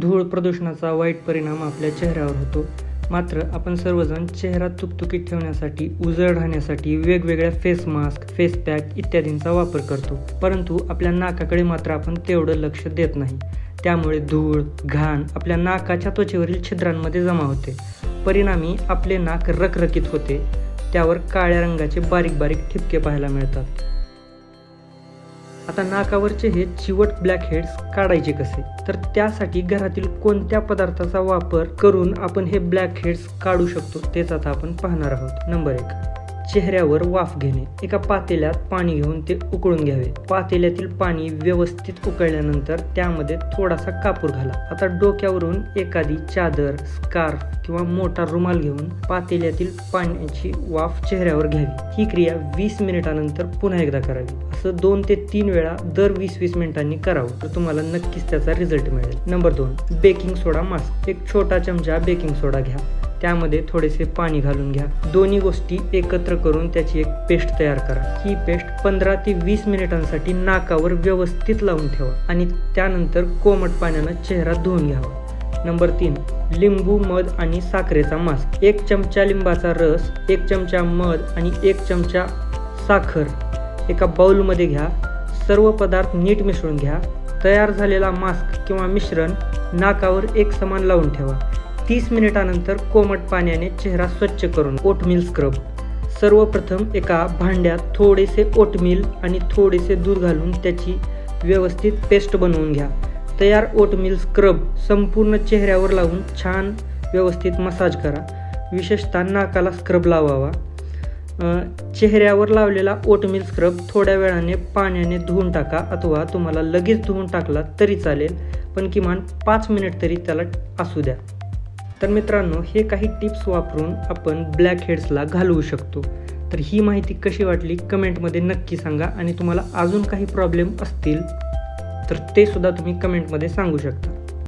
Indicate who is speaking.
Speaker 1: धूळ प्रदूषणाचा वाईट परिणाम आपल्या चेहऱ्यावर होतो. मात्र आपण सर्वजण चेहरा तुकतुकीत ठेवण्यासाठी, उजळ राहण्यासाठी वेगवेगळ्या फेस मास्क, फेस पॅक इत्यादींचा वापर करतो. परंतु आपल्या नाकाकडे मात्र आपण तेवढं लक्ष देत नाही. त्यामुळे धूळ, घाण आपल्या नाकाच्या त्वचेवरील छिद्रांमध्ये जमा होते. परिणामी आपले नाक रखरखीत होते. त्यावर काळ्या रंगाचे बारीक बारीक ठिपके पाहायला मिळतात. आता नाकावरचे हे चिवट ब्लॅक हेड्स काढायचे कसे? तर त्यासाठी घरातील कोणत्या पदार्थाचा वापर करून आपण हे ब्लॅक हेड्स काढू शकतो तेच आता आपण पाहणार आहोत. नंबर 1, चेहऱ्यावर वाफ घेणे. एका पातेल्यात पाणी घेऊन ते उकळून घ्यावे. पातेल्यातील पाणी व्यवस्थित उकळल्यानंतर त्यामध्ये थोडासा कापूर घाला. आता डोक्यावरून एखादी चादर, स्कार्फ किंवा मोठा रुमाल घेऊन पातेल्यातील पाण्याची वाफ चेहऱ्यावर घ्यावी. ही क्रिया 20 मिनिटानंतर पुन्हा एकदा करावी. असं 2 ते 3 वेळा दर 20-20 मिनिटांनी करावं तर तुम्हाला नक्कीच त्याचा रिझल्ट मिळेल. नंबर 2, बेकिंग सोडा मास्क. एक छोटा चमचा बेकिंग सोडा घ्या. त्यामध्ये थोडेसे पाणी घालून घ्या. दोन्ही गोष्टी एकत्र करून त्याची एक पेस्ट तयार करा. ही पेस्ट 15 ते 20 मिनिटांसाठी नाकावर व्यवस्थित लावून ठेवा आणि त्यानंतर कोमट पाण्यानं चेहरा धुवून घ्यावा. नंबर 3, लिंबू, मध आणि साखरेचा मास्क. 1 चमचा लिंबाचा रस, 1 चमचा मध आणि 1 चमचा साखर एका बाउलमध्ये घ्या. सर्व पदार्थ नीट मिसळून घ्या. तयार झालेला मास्क किंवा मिश्रण नाकावर एक समान लावून ठेवा. 30 मिनिटानंतर कोमट पाण्याने चेहरा स्वच्छ करून ओटमील स्क्रब. सर्वप्रथम एका भांड्यात थोडेसे ओटमील आणि थोडेसे दूध घालून त्याची व्यवस्थित पेस्ट बनवून घ्या. तयार ओटमील स्क्रब संपूर्ण चेहऱ्यावर लावून छान व्यवस्थित मसाज करा. विशेषतः नाकाला स्क्रब लावावा. चेहऱ्यावर लावलेला ओटमील स्क्रब थोड्या वेळाने पाण्याने धुवून टाका अथवा तुम्हाला लगेच धुवून टाकला तरी चालेल, पण किमान 5 मिनिट तरी त्याला असू द्या. तर मित्रांनो, हे काही टिप्स वापरून आपण ब्लॅक हेड्सला घालवू शकतो. तर ही माहिती कशी वाटली कमेंटमध्ये नक्की सांगा आणि तुम्हाला अजून काही प्रॉब्लेम असतील तर ते सुद्धा तुम्ही कमेंटमध्ये सांगू शकता.